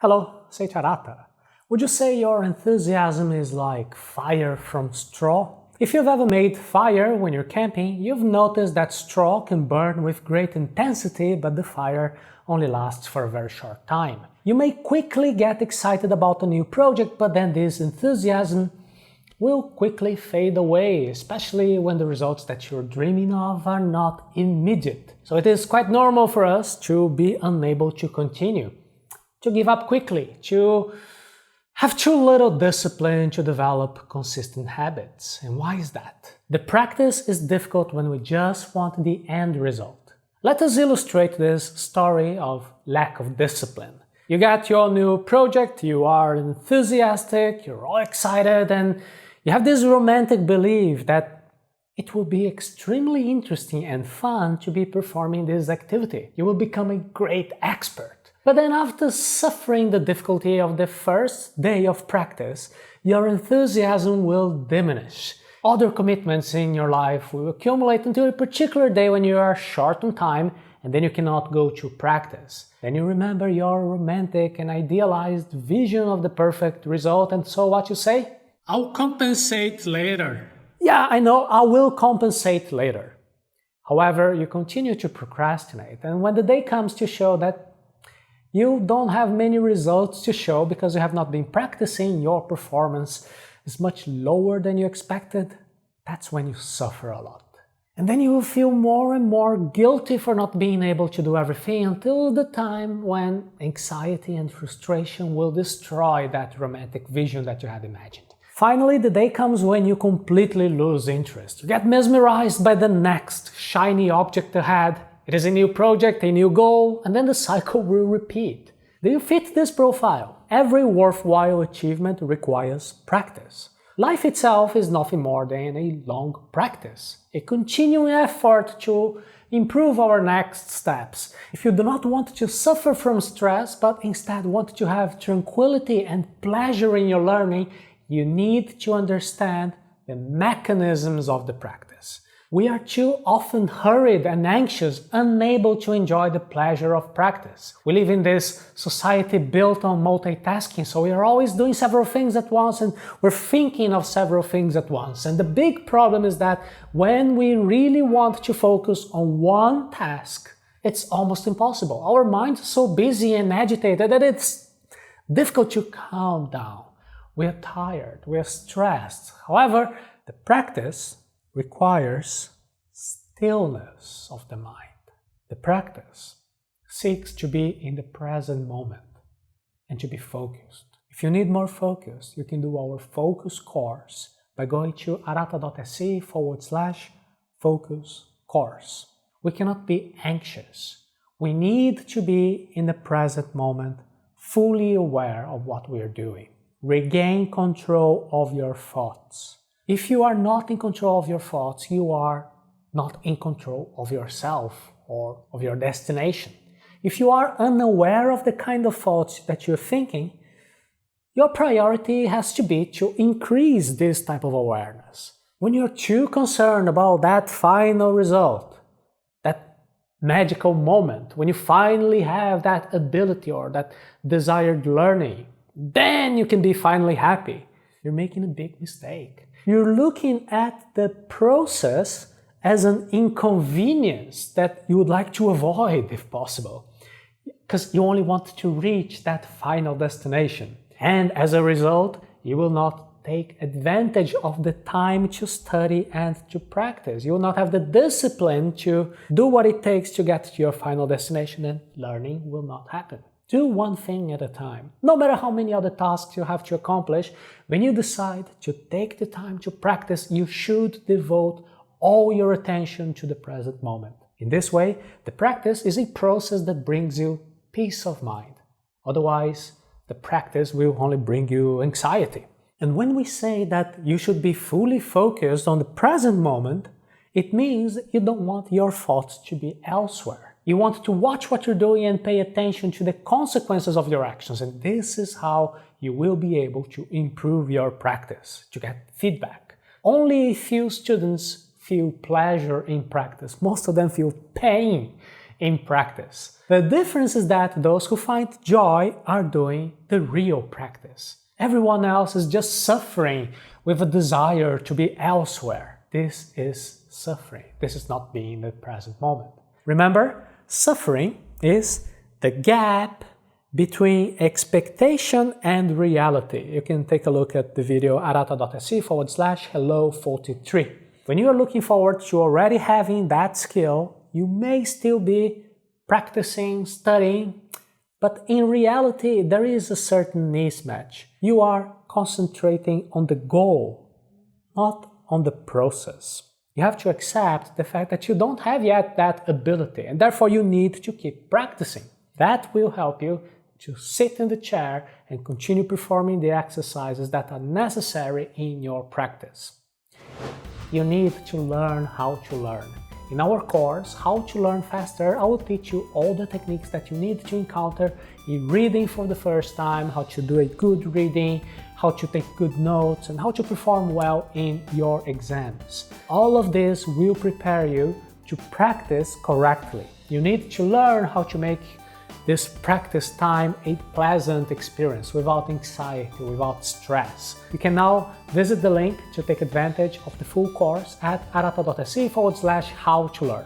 Hello, Seiiti Arata. Would you say your enthusiasm is like fire from straw? If you've ever made fire when you're camping, you've noticed that straw can burn with great intensity, but the fire only lasts for a very short time. You may quickly get excited about a new project, but then this enthusiasm will quickly fade away, especially when the results that you're dreaming of are not immediate. So it is quite normal for us to be unable to continue, to give up quickly, to have too little discipline to develop consistent habits. And why is that? The practice is difficult when we just want the end result. Let us illustrate this story of lack of discipline. You got your new project, you are enthusiastic, you're all excited, and you have this romantic belief that it will be extremely interesting and fun to be performing this activity. You will become a great expert. But then after suffering the difficulty of the first day of practice, your enthusiasm will diminish. Other commitments in your life will accumulate until a particular day when you are short on time and then you cannot go to practice. Then you remember your romantic and idealized vision of the perfect result, and so what you say? I'll compensate later. Yeah, I know, I will compensate later. However, you continue to procrastinate, and when the day comes to show that you don't have many results to show because you have not been practicing, your performance is much lower than you expected, that's when you suffer a lot. And then you will feel more and more guilty for not being able to do everything until the time when anxiety and frustration will destroy that romantic vision that you had imagined. Finally, the day comes when you completely lose interest. You get mesmerized by the next shiny object ahead. It is a new project, a new goal, and then the cycle will repeat. Do you fit this profile? Every worthwhile achievement requires practice. Life itself is nothing more than a long practice, a continuing effort to improve our next steps. If you do not want to suffer from stress, but instead want to have tranquility and pleasure in your learning, you need to understand the mechanisms of the practice. We are too often hurried and anxious, unable to enjoy the pleasure of practice. We live in this society built on multitasking, so we are always doing several things at once and we're thinking of several things at once. And the big problem is that when we really want to focus on one task, it's almost impossible. Our minds are so busy and agitated that it's difficult to calm down. We are tired, we are stressed. However, the practice requires stillness of the mind. The practice seeks to be in the present moment and to be focused. If you need more focus, you can do our focus course by going to arata.se/focus course. We cannot be anxious. We need to be in the present moment, fully aware of what we are doing. Regain control of your thoughts. If you are not in control of your thoughts, you are not in control of yourself or of your destination. If you are unaware of the kind of thoughts that you're thinking, your priority has to be to increase this type of awareness. When you're too concerned about that final result, that magical moment, when you finally have that ability or that desired learning, then you can be finally happy. You're making a big mistake. You're looking at the process as an inconvenience that you would like to avoid if possible, because you only want to reach that final destination. And as a result, you will not take advantage of the time to study and to practice. You will not have the discipline to do what it takes to get to your final destination, and learning will not happen. Do one thing at a time. No matter how many other tasks you have to accomplish, when you decide to take the time to practice, you should devote all your attention to the present moment. In this way, the practice is a process that brings you peace of mind. Otherwise, the practice will only bring you anxiety. And when we say that you should be fully focused on the present moment, it means that you don't want your thoughts to be elsewhere. You want to watch what you're doing and pay attention to the consequences of your actions. And this is how you will be able to improve your practice, to get feedback. Only a few students feel pleasure in practice. Most of them feel pain in practice. The difference is that those who find joy are doing the real practice. Everyone else is just suffering with a desire to be elsewhere. This is suffering. This is not being in the present moment. Remember, suffering is the gap between expectation and reality. You can take a look at the video arata.se/hello43. When you are looking forward to already having that skill, you may still be practicing, studying, but in reality there is a certain mismatch. You are concentrating on the goal, not on the process. You have to accept the fact that you don't have yet that ability, and therefore you need to keep practicing. That will help you to sit in the chair and continue performing the exercises that are necessary in your practice. You need to learn how to learn. In our course, How to Learn Faster, I will teach you all the techniques that you need to encounter in reading for the first time, how to do a good reading, how to take good notes, and how to perform well in your exams. All of this will prepare you to practice correctly. You need to learn how to make this practice time a pleasant experience without anxiety, without stress. You can now visit the link to take advantage of the full course at arata.se/how to learn.